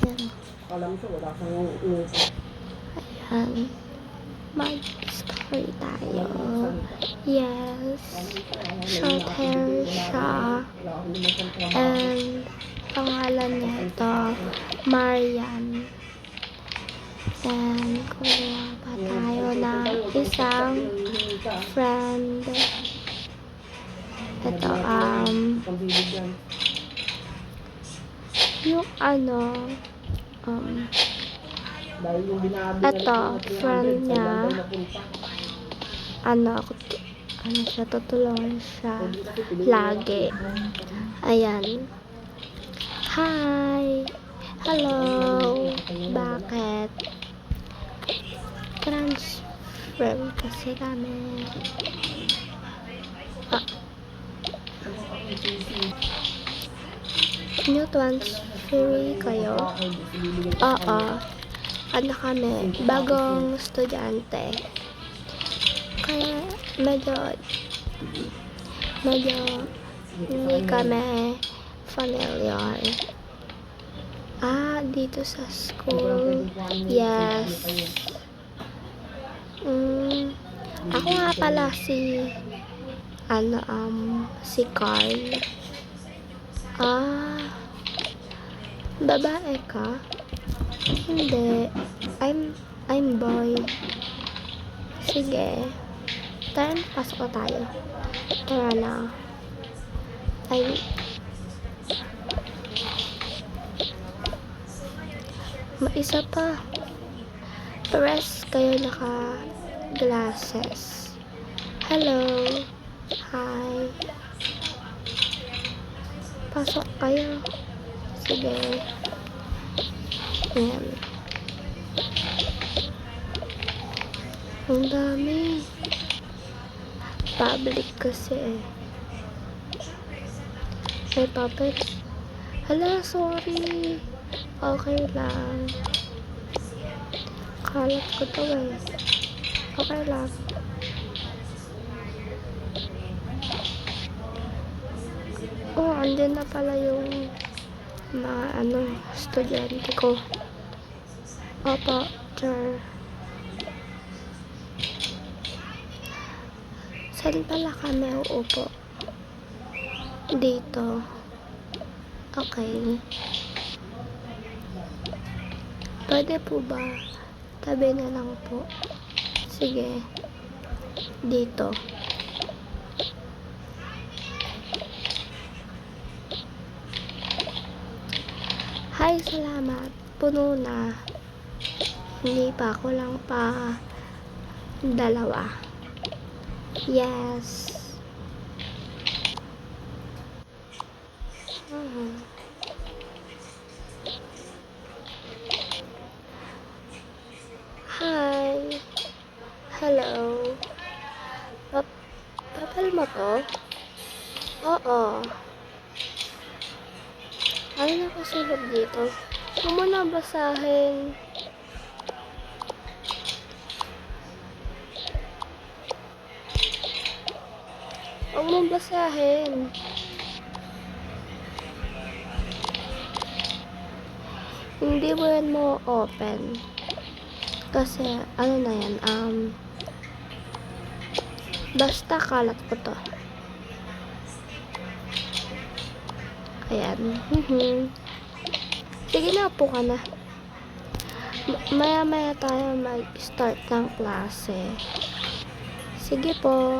Ayan. Alam ko, wala kang upo. Ayan. Mag-story tayo. Yes. Short hair siya. And pangalan niya ito, Marian. And kumuha pa tayo ng isang friend. Ito, yung ito, friend niya, siya, tutulungan siya lagi. Ayan. Hi! Hello! Bakit? Transfer kasi kami. New transfer kayo? Oo. Kami, bagong estudyante. Kaya medyo hindi kami familiar. Dito sa school. Yes. Ako nga pala si Carl. Babae ka? Hindi. I'm boy. Sige. Tara, pasok tayo. Tara na. Maisa pa. Pares kayo naka-glasses. Hello. Hi. Pasok kayo. Sige. Ayan. Ang dami. Public kasi May puppet. Hala, sorry. Okay lang. Kalat ko to eh. Okay lang. Andyan na pala yung mga estudyante ko. Opo, sir. Saan pala kami uupo? Dito. Okay. Pwede po ba? Tabi na lang po. Sige. Dito. Hi, salamat. Puno na. Hindi pa. Kulang pa 2. Yes. Hi. Hello. Papel mo to? Oo. Ano nakasulog dito? Huwag mo na basahin. Huwag mo basahin. Hindi mo yan mo open. Kasi, ano na yan, basta kalat ko to. Ayan. Sige na, upo ka na. Maya-maya tayo mag-start ng klase. Sige po.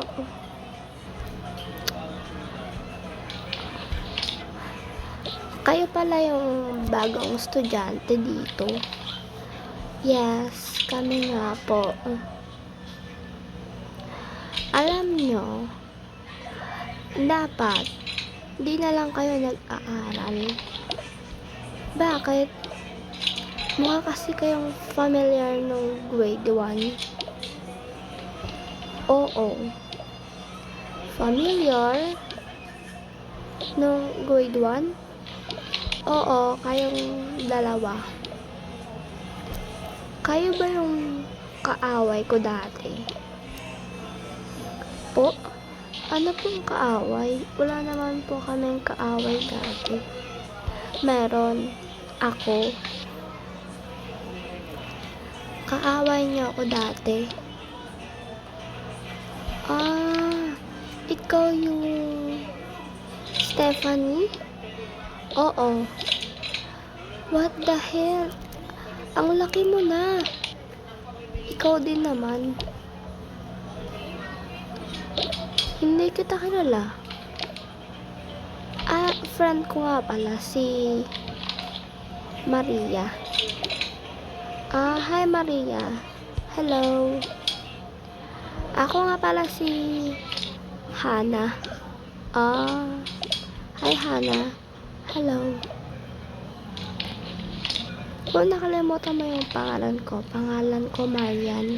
Kayo pala yung bagong estudyante dito. Yes, kami nga po. Alam nyo, dapat di na lang kayo nag-aaral. Bakit? Mukha kasi kayong familiar nung grade 1. Oo. Familiar nung grade 1? Oo, kayong 2. Kayo ba yung kaaway ko dati? Po? Ano pong kaaway? Wala naman po kaming kaaway dati. Meron. Ako? Kaaway niyo ako dati. Ikaw yung Stephanie? Oo. What the hell? Ang laki mo na. Ikaw din naman. Hindi kita kilala. Friend ko nga pala, si Maria. Hi Maria. Hello. Ako nga pala si Hana. Hi Hana. Hello. Kung nakalimutan mo yung pangalan ko Marian.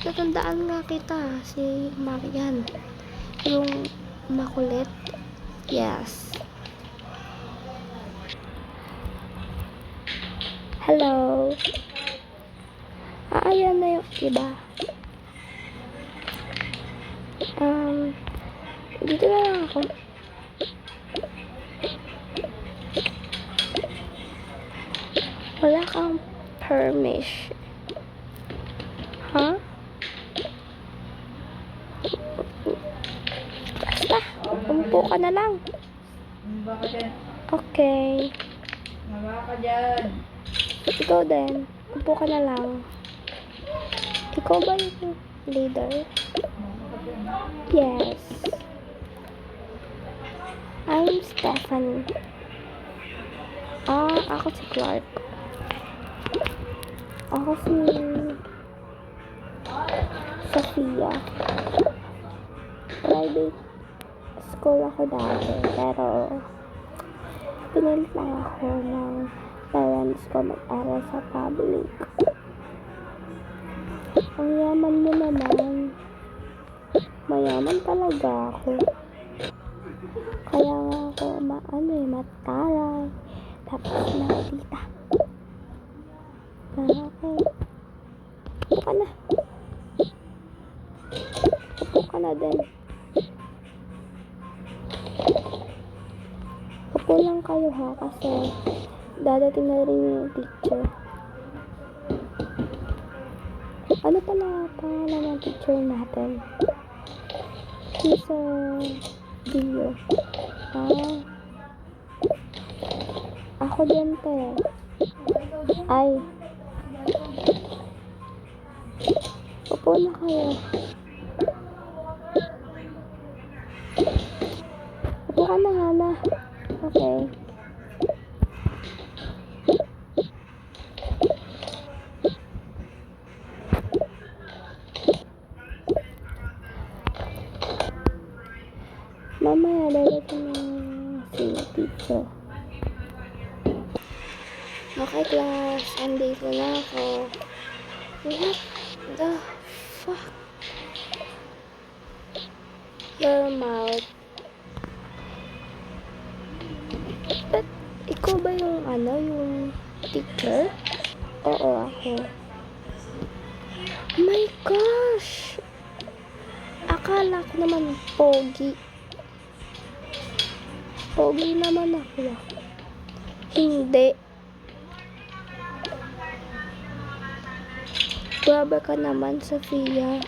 Natandaan nga kita, si Marian. Yung makulit. Yes. Hello. Ayan na yung iba. Dito na lang ako. Wala kang permission. Basta, umpo ka na lang. Maba ka dyan. Okay. Maba ka dyan. Ikaw din. Umpo ka na lang. Ikaw ba yung leader? Yes. I'm Stephanie. Ako si Clark. Ako si Sophia. Private school ako dati, pero pinilit lang ako ng parents ko mag-aral sa public. Ang yaman mo naman. Mayaman talaga ako. Kaya nga ako mataray. Tapos nakita. Okay. Upo ka na. Upo ka na din. Upo lang kayo ha, kasi dadating na rin yung teacher. Ano pala pangalan ng teacher natin? Mr. Dio. Ako din te. Ay. Upo na kayo. Upo ka na, Hana. Okay. Mamaya, dadating na si teacher. Okay, class. Andito na ako. What the fuck? Your mouth. But, ikaw ba yung yung teacher? Oo, ako. My gosh! Akala ko naman pogi. Pogi naman ako. Hindi. Grabe ka naman, Sophia.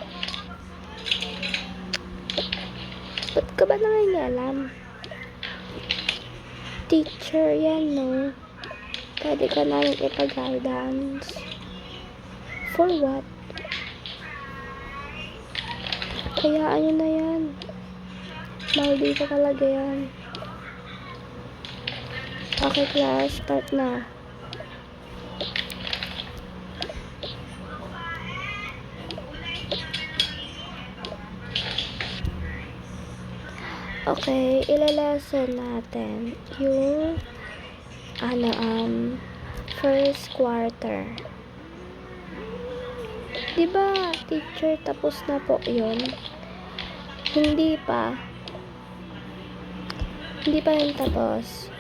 Ba't ka ba nangingialam? Teacher yan, no? Pwede ka namin ipag-guidance. For what? Hayaan nyo na yan. Maldita talaga yan. Okay, class. Start na. Okay, ilalason natin yung first quarter. Diba, teacher, tapos na po yun? Hindi pa. Hindi pa yun tapos.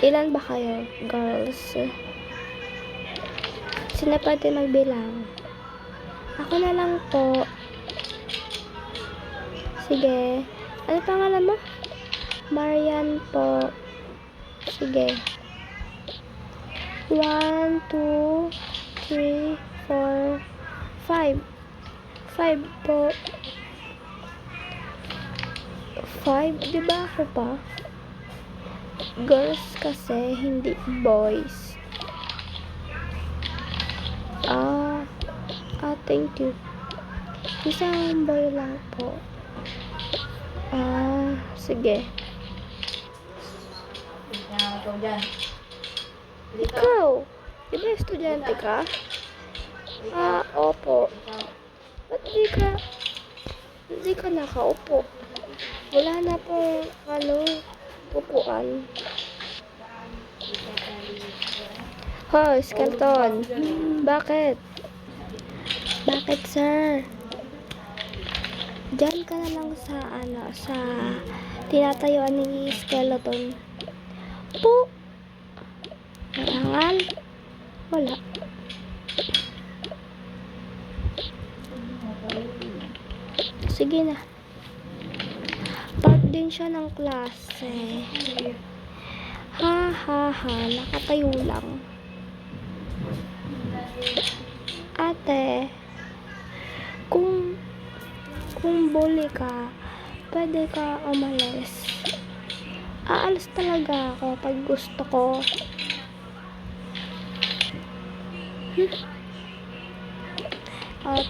Ilan ba kayo, girls? Sino pwede magbilang? Ako na lang po. Sige. Ano pangalan mo? Marian po. Sige. 1, 2, 3, 4, 5. 5 po. 5, di ba ako pa? Girls kasi, hindi boys. Thank you. Isang boy lang po. Sige. Tingnan ko dyan. Ikaw, di ba estudyante ka? Opo. Ba't hindi ka nakaupo? Wala na pong, upuan. Hoy, Skeleton. Bakit? Bakit, sir? Diyan ka na lang sa tinatayuan ni Skeleton. Po! May angal? Wala. Sige na. Part din siya ng klase. Ha, nakatayo lang. Ate, kung bully ka, pwede ka umalis. Aalis talaga ako pag gusto ko.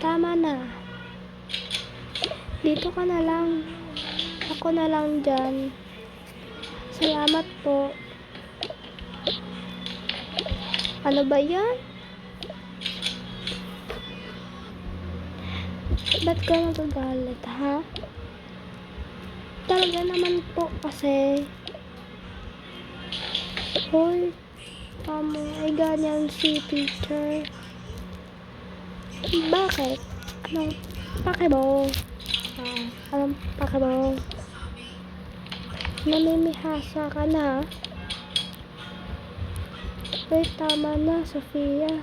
Tama na. Dito ka na lang. Ako na lang dyan. Salamat po. Ano ba yan? Ba't ka nagagalit, ha? Talaga naman po kasi. Hoy, ay ganyan si teacher. Bakit? Anong pakibo? Anong pakibo? Namimihasa ka na. Wait, tama na, Sofia.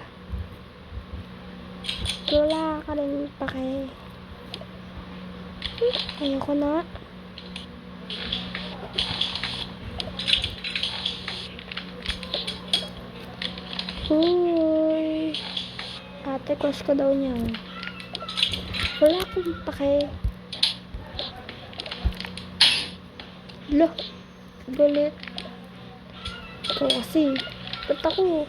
Wala ka rin pake. Ayoko na. Uy. Ate, crush ko daw niya. Wala akong pake. Loh, galit. Ikaw kasi. Ba't ako?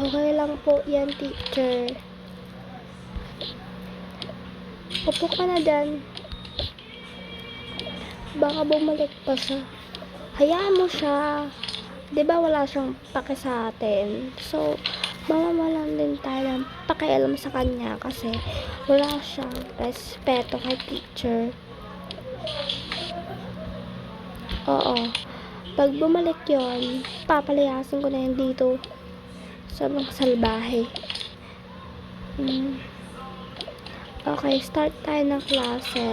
Okay lang po yan, teacher. Upo ka na dyan. Baka bumalik pa siya. Hayaan mo siya. Diba wala siyang pake sa atin? So, mamawalan din tayo ng pakialam sa kanya kasi wala siyang respeto kay teacher. Oo. Pag bumalik yon, papalayasin ko na yan dito sa mga salbahe. Okay, start tayo ng klase.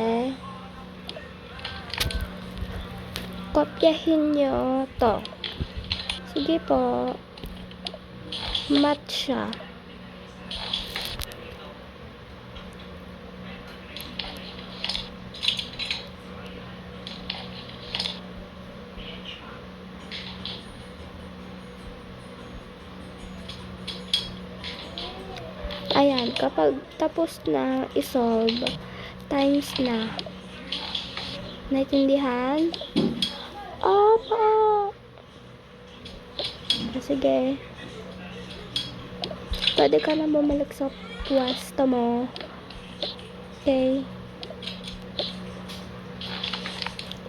Kopyahin nyo to. Sige po. Matcha. Ayan, kapag tapos na isolve, times na. Naintindihan? Opo! Sige. Pwede ka na bumalik sa pwesto mo. Okay.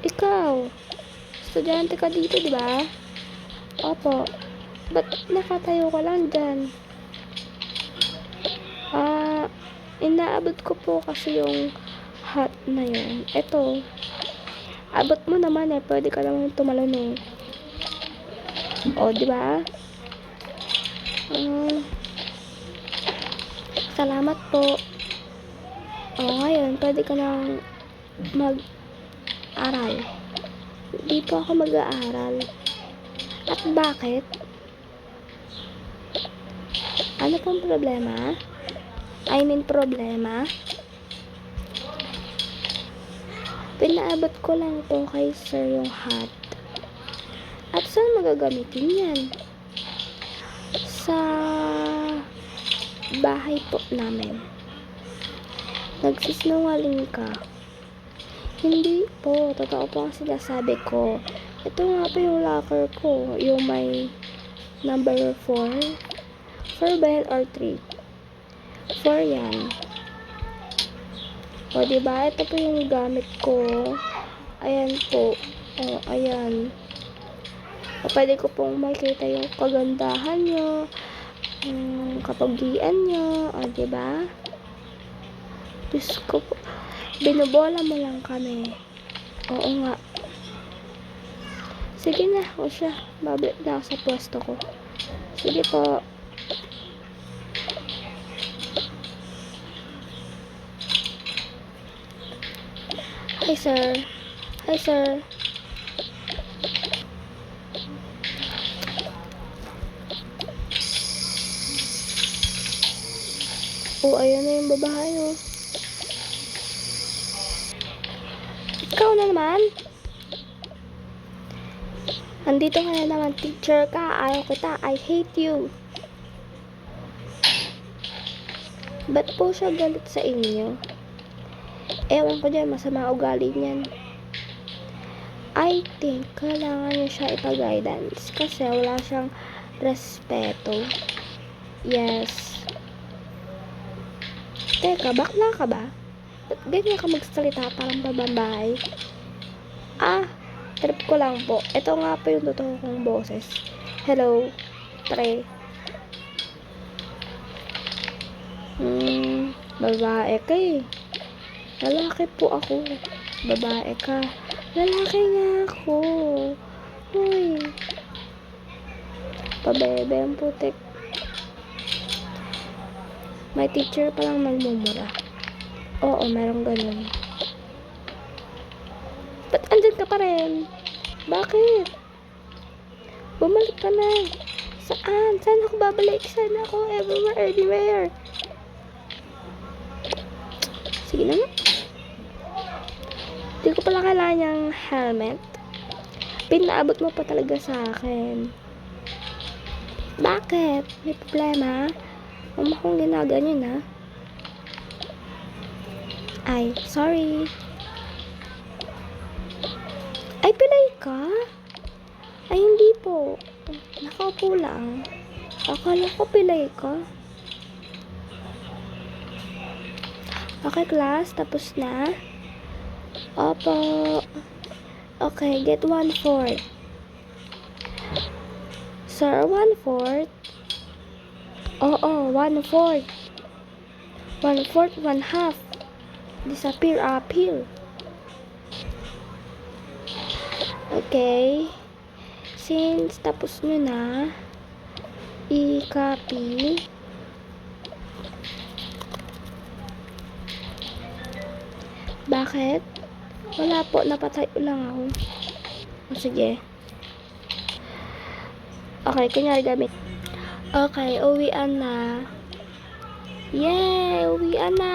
Ikaw, estudyante ka dito, di ba? Opo. Ba't nakatayo ka lang dyan? Inaabot ko po kasi yung hat na yun. Ito. Abot mo naman eh. Pwede ka naman tumalon eh. O, di ba? Salamat po. O, ngayon, pwede ka nang mag-aral. Di po ako mag-aaral. At bakit? Ano pong problema? I mean, problema? Pinaabot ko lang po kay sir yung hat. At saan magagamitin yan? Sa bahay po namin. Nagsisinungaling ka. Hindi po, totoo po ang sinasabi ko. Ito nga po yung locker ko, yung may number 4. 4 ba yan or 3? 4 yan. O, diba? Ito po yung gamit ko. Ayan po. O, ayan. O, pwede ko pong makita yung kagandahan nyo, kapagian nyo. O, diba? Diyos ko po. Binubola mo lang kami. Oo nga. Sige na. O siya. Babalik na ako sa pwesto ko. Sige po. Hi, sir. Hi, sir. Oh, ayan na yung babae, oh. Ikaw na naman. Andito ka na naman, teacher ka. Ayaw kita. I hate you. Ba't po siya galit sa inyo? Ewan ko dyan, masama ugali niyan. I think, kailangan niyo siya ipa-guidance kasi wala siyang respeto. Yes. Teka, bakla ka ba? Ba't ganyan ka magsalita parang babae? Trip ko lang po. Ito nga po yung totoo kong boses. Hello, pre. Babae ka eh. Lalaki po ako. Babae ka. Lalaki nga ako. Hoy. Pabebe ang putik. May teacher palang nagmumura. Oo, merong ganun. Ba't andyan ka pa rin? Bakit? Bumalik ka na. Saan? Saan ako babalik? Saan ako? Everywhere. Sige na nga. Hindi ko pala kailangan yung helmet. Pinaabot mo pa talaga sa akin. Bakit? May problema? Mama kong ginaganyan ha. Ay, sorry. Ay, pilay ka? Ay, hindi po. Nakaupo lang. Akala ko pilay ka. Okay, class. Tapos na. Opo. Okay, get 1/4. Sir, 1/4? Oo, 1/4. 1/4, 1/2. Disappear, appear. Okay. Since tapos nyo na, i-copy. Bakit? Wala po, napatayo lang ako. O, sige. Okay, kunyari gamit. Okay, uwian na. Yay! Uwian na!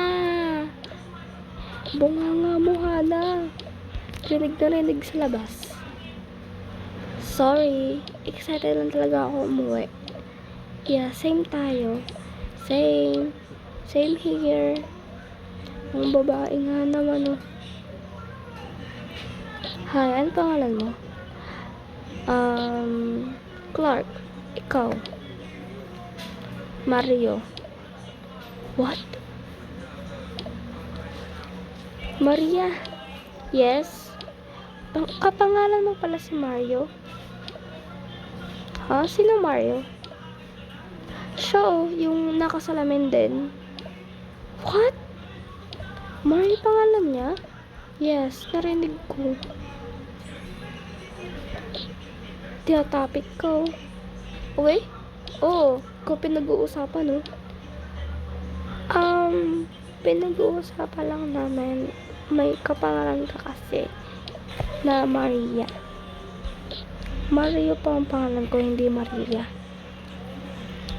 Bunganga mo, Hana. Rinig na rinig sa labas. Sorry. Excited lang talaga ako umuwi. Yeah, same tayo. Same. Same here. Ang babae nga naman, oh. Hi, ano pangalan mo? Clark. Ikaw. Mario. What? Maria. Yes? Kapangalan mo pala si Mario? Ha? Sino Mario? Siya, oh, yung nakasalamin din. What? Mario pangalan niya? Yes, narinig ko. Tinatapik ko. Uy? Oo, ko pinag-uusapan, oh. Pinag-uusapan lang namin. May kapangalan ka kasi na Maria. Mario pa ang pangalan ko, hindi Maria.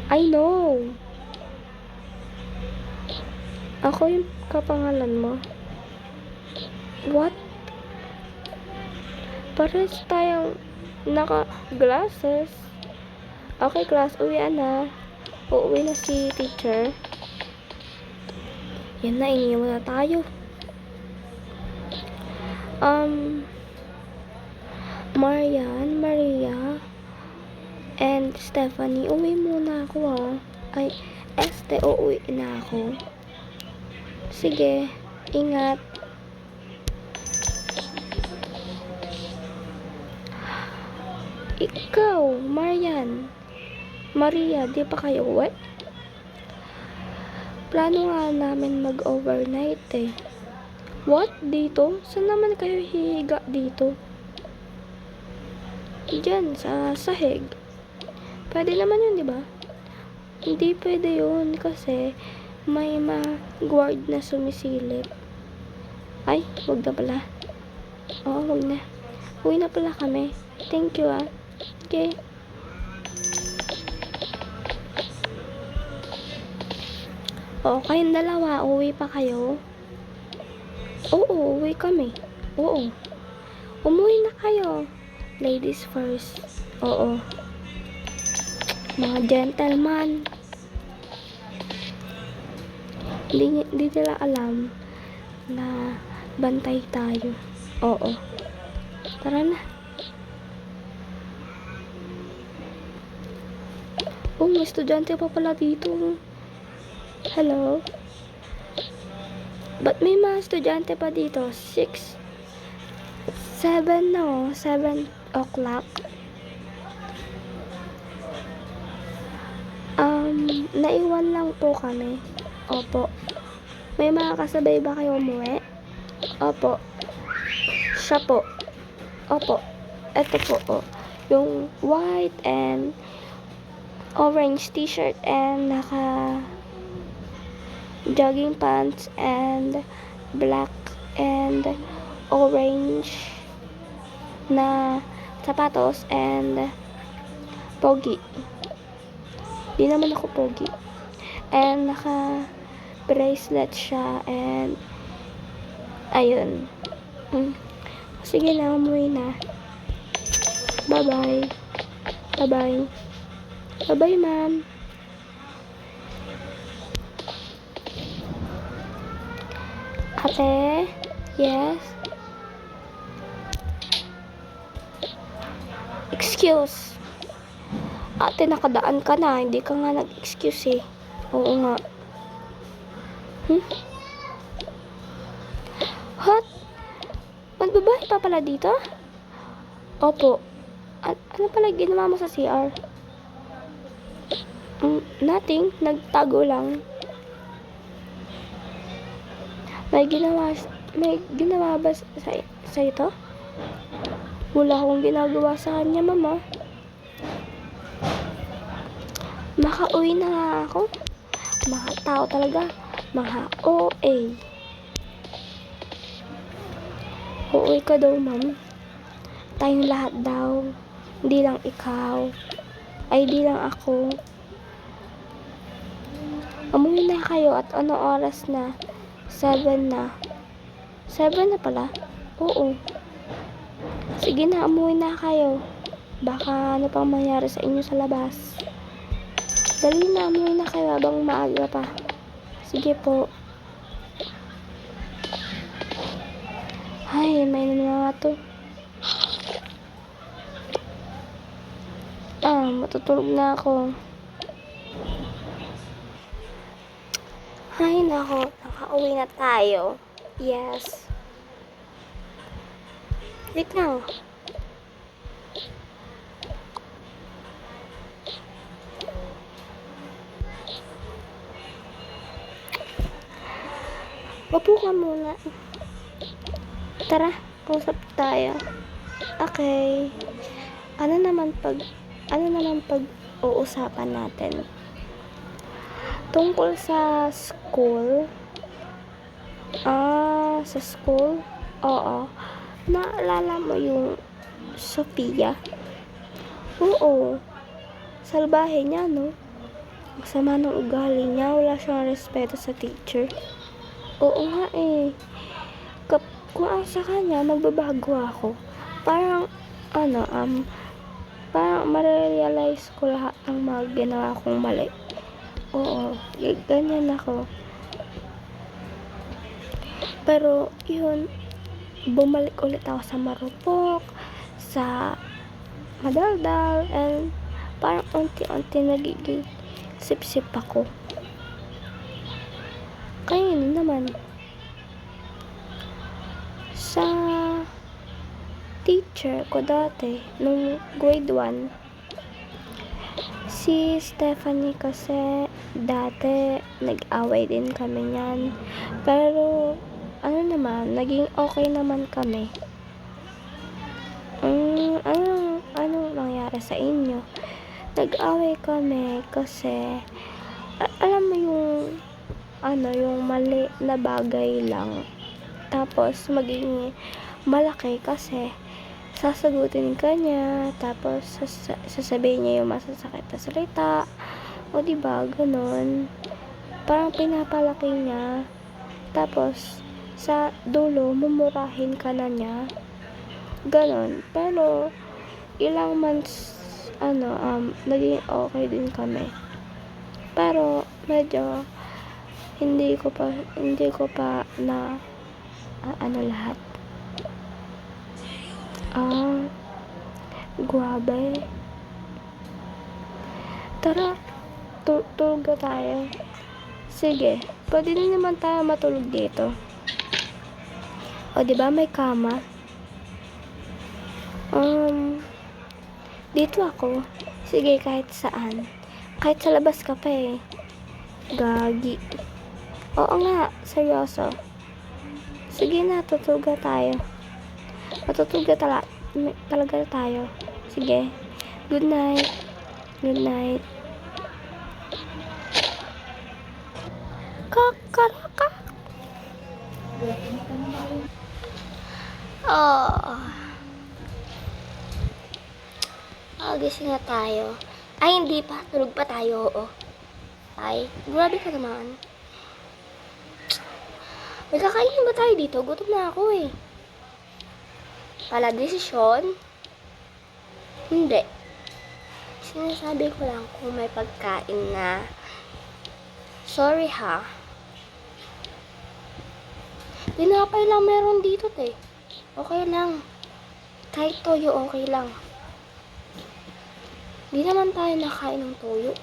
I know. Ako yung kapangalan mo. What? Pares tayong naka-glasses. Okay, class, uwian na. Uuwi na si teacher. Yan na, iniwan na tayo. Marian, Maria, and Stephanie, uwi muna ako Ay, Este, uuwi na ako. Sige, ingat. Ikaw, Marian, Maria, di pa kayo uwi? Plano nga namin mag-overnight eh. What? Dito? Saan naman kayo hihiga dito? Diyan, sa sahig. Pwede naman yun, di ba? Hindi pwede yun kasi may guard na sumisilip. Ay, wag na pala. Oo, wag na. Uwi na pala kami. Thank you Okay. Oo, kayong dalawa, uwi pa kayo? Oo, uwi kami. Oo. Umuwi na kayo. Ladies first. Oo. Mga gentleman. Hindi nila alam na bantay tayo. Oo. Tara na. Oh, may estudyante pa pala dito. Hello? Ba't may mga estudyante pa dito? 7 o'clock. Naiwan lang po kami. Opo. May mga kasabay ba kayo umuwi? Opo. Siya po. Opo. Ito po, yung white and orange t-shirt and naka jogging pants and black and orange na sapatos and pogi. Di naman ako pogi. And naka bracelet siya and ayun. Sige na, umuwi na. Bye-bye. Bye-bye. Bye-bye, ma'am. Ate? Yes? Excuse. Ate, nakadaan ka na. Hindi ka nga nag-excuse eh. Oo nga. What? Magbabahay pa pala dito? Opo. Ano pala ginawa mo sa CR? Nothing. Nagtago lang. May ginawa ba sa ito? Wala akong ginagawa sa kanya, mama. Makauwi na nga ako. Mga tao talaga. Mga OA. Uuwi ka daw, ma'am. Tayong lahat daw. Hindi lang ikaw. Ay, di lang ako. Umuwi na kayo at ano oras na? 7 na. 7 na pala? Oo. Sige na, umuwi na kayo. Baka ano pang mangyari sa inyo sa labas. Dali na, umuwi na kayo habang maaga pa. Sige po. Ay, may naman to. Matutulog na ako. Ay, nako. Nakauwi na tayo. Yes. Wait lang. Upo ka muna. Tara, usap tayo. Okay. Ano naman pag uusapan natin? Tungkol sa school. Sa school? Oo. Naalala mo yung Sophia? Oo. Salbahe niya, no? Ang sama ng ugali niya. Wala siyang respeto sa teacher. Oo nga eh. Kung sa kanya, magbabago ako. parang, ano, parang marirealize ko lahat ng mga ginawa kong mali. Oo, ganyan ako. Pero, yun, bumalik ulit ako sa marupok, sa madaldal, and parang unti-unti nagiging sip-sip ako. Kaya yun naman, sa teacher ko dati, nung grade 1, si Stephanie kasi dati nag-away din kami niyan. Pero ano naman, naging okay naman kami. Anong nangyari sa inyo? Nag-away kami kasi alam mo yung mali na bagay lang. Tapos maging malaki kasi sasagutin ka niya, tapos sasabihin niya yung masasakit na salita, o diba, ganun. Parang pinapalaki niya, tapos sa dulo, mumurahin ka na niya, ganun. Pero, ilang months, naging okay din kami. Pero, medyo, hindi ko pa na, lahat. Grabe. Tara, tulog na tayo. Sige, pwede na naman tayo matulog dito. O, diba may kama? Dito ako. Sige, kahit saan. Kahit sa labas ka pa eh. Gagi. Oo nga, seryoso. Sige na, tutulog na tayo. Matutulog na talaga tayo. Sige. Good night. Good night. Kakaraka. Gising na tayo. Ay, hindi pa. Tulog pa tayo, oo. Ay, grabe ka naman. May kakainin ba tayo dito? Gutom na ako eh. Pala desisyon? Hindi. Sinasabi ko lang kung may pagkain na. Sorry ha. Tinapay lang meron dito te. Okay lang. Kahit toyo okay lang. Di naman tayo nakain ng toyo.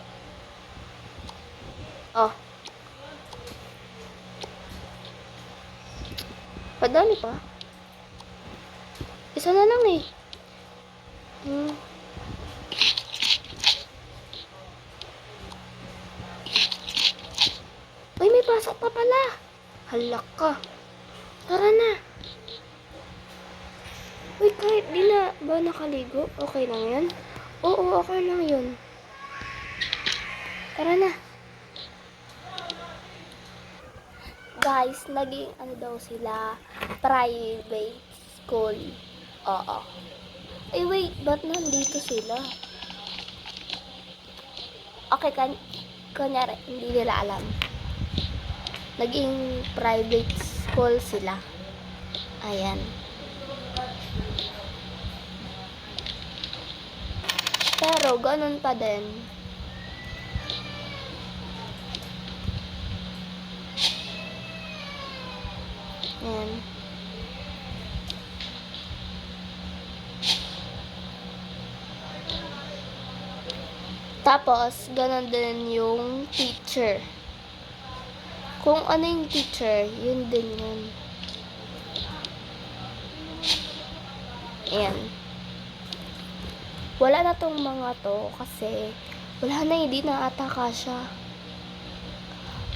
Oh. Padami pa. Isa na lang eh. Ay, may pasok pa pala. Halak ka. Tara na. Uy, kahit di na ba nakaligo, okay lang yan? Oo, okay lang yun. Tara na. Guys, naging daw sila, private school. Oo. Eh wait, ba't nandito sila? Okay, kunyari, hindi nila alam. Naging private school sila. Ayan. Pero, ganun pa din. Ayan. Tapos, ganun din yung teacher. Kung ano yung teacher, yun din yun. Ayan. Wala na tong mga to kasi wala na, hindi na ata kasya.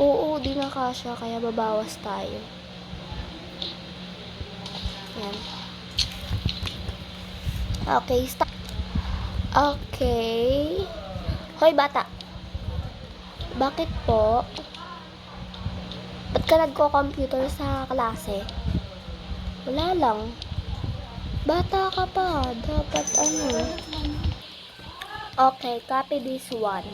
Oo, di na kasya, kaya babawas tayo. Ayan. Okay, stop. Okay. Hoy, bata. Bakit po? Ba't ka nagko-computer sa klase? Wala lang. Bata ka pa. Dapat Okay, copy this one.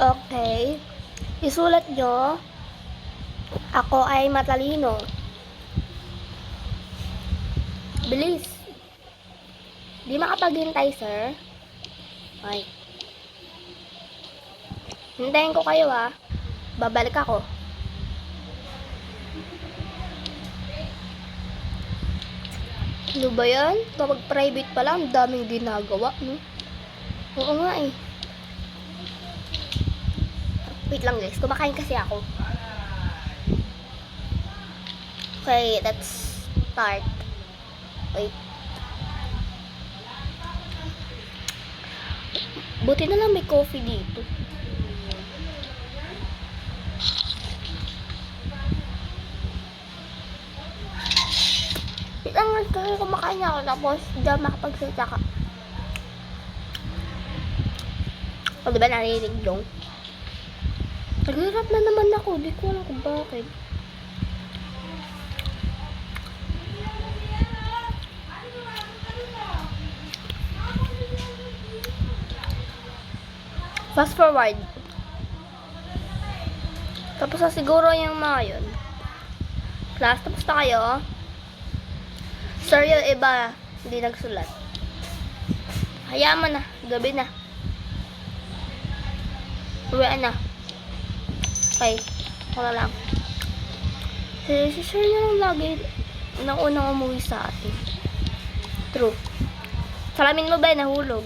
Okay. Isulat nyo, ako ay matalino. Bilis. Di makapaghintay, sir. Ay. Hintayin ko kayo, ha. Babalik ako. Ano ba yan? Kapag private pa lang, daming ginagawa, no? Oo nga, eh. Wait lang, guys. Kumakain kasi ako. Okay, let's start. Wait. Buti na lang may coffee dito. Wait lang, kasi kumakain ako tapos diyan makapagsalita ka. O, diba narinig dong? Naghirap na naman ako. Di ko alam kung bakit. Fast forward. Tapos na siguro yung mga yun. Class, tapos na kayo. Sir, yung iba, hindi nagsulat. Hayaan mo na. Gabi na. Uwian na. Okay. Ako na lang. Si Sir na lang lagi nang unang umuwi sa atin. True. Salamin mo ba? Nahulog.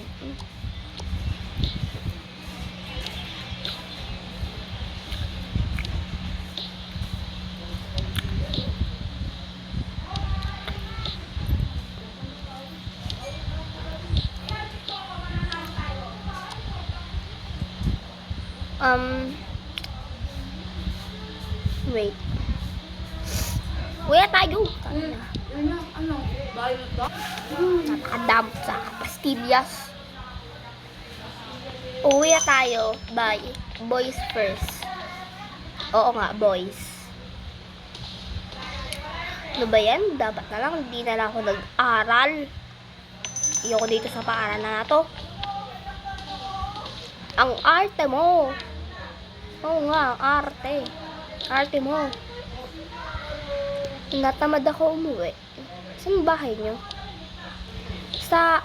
Wait. Uwi tayo. Ano? Bayot ba? Napakadamp sa pastillas. Uwi tayo. Bye. Boys first. Oo nga, boys. Ano ba yan? Dapat na lang, hindi na lang ako nag-aral. Ayoko dito sa paaralan na to. Ang arte mo. Oo nga, ang arte. Arte mo. Natamad ako umuwi. Saan bahay nyo? Sa,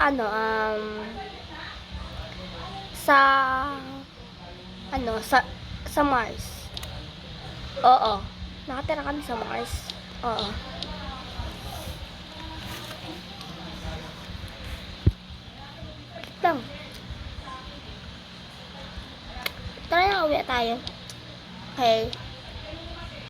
sa Mars. Oo. Nakatira kami sa Mars. Oo. Wait lang. Tara na, uwi tayo. Okay.